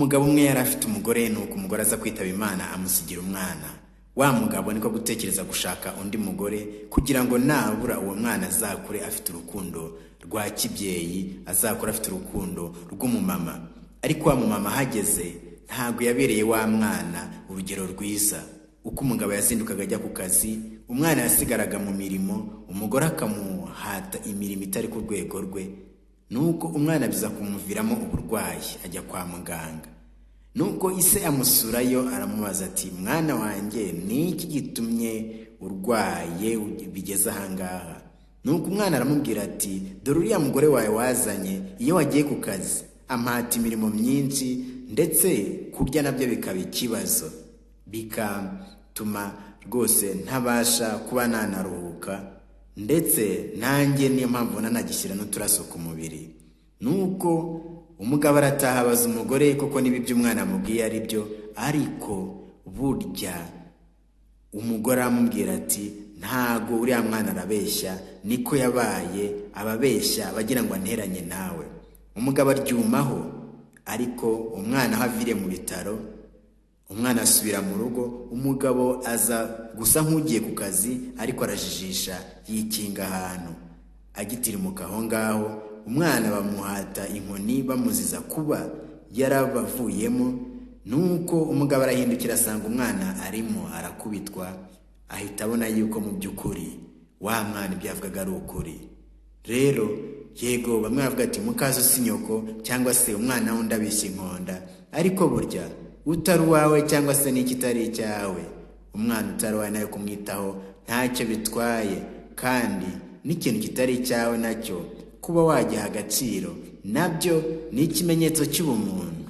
Umugabo umwe yari afite umugore, nuko umugore aza kwitaba Imana amusigira umwana. Wa mugabo niko gutekereza gushaka undi mugore kugira ngo nabura uwo mwana azakure afite urukundo rwa kibyeyi, azakura afite urukundo rw'umumama. Ariko wa mumama hageze ntabwo yabereye wa mwana urugero rwiza. Uko umugabo yazindukaga ajya ku kazi, umwana yasigaraga mu mirimo, umugore akamuhata imirimo itari ku rwego rwe. Nuko umwana biza kumuviramo uburwayi, ajya kwa muganga. Nuko ise amusurayo aramubaza ati, mwana wanjye niki gitumye urwaye bigeze ahangaha? Nuko umwana aramubwira ati, dore uriya mugore wawe wazanye iyo wagiye ku kazi ampata imirimo myinshi, ndetse kurya nabyo bikaba ikibazo, bigatuma rwose ntabasha kuba nanaruhuka, ndetse nanjye niyo mpamvu nanagishyira n'uturaso ku mubiri. Nuko umugabo arataha abaza umugore koko niba ibyo umwana amubwiye ari byo, ariko burya umugore amubwira ati, ntago uriya mwana arabeshya, niko yabaye, ababeshya bagira ngo anteranye nawe. Umugabo aryumaho, ariko umwana aho aviriye mu bitaro, umwana asubira mu rugo. Umugabo aza gusa nk'ugiye ku kazi, ariko arajijisha yikinga ahantu. Agitirimuka aho ngaho, umwana bamuhata inkoni bamuziza kuba yarabavuyemo. Nuko umugabo arahindukira asanga umwana arimo arakubitwa, ahita abona yuko mu by'ukuri wa mwana ibyavugaga ari ukuri. Rero yego bamwe bavuga ati mukazo si nyoko, cyangwa se umwana wundi abishya inkonda, ariko burya utari uwawe cyangwa se n'ikitari icyawe, umwana utari wawe nawe kumwitaho ntacyo bitwaye, kandi n'ikintu kitari icyawe nacyo kuba wagiha agaciro nabyo ni ikimenyetso cy'ubumuntu.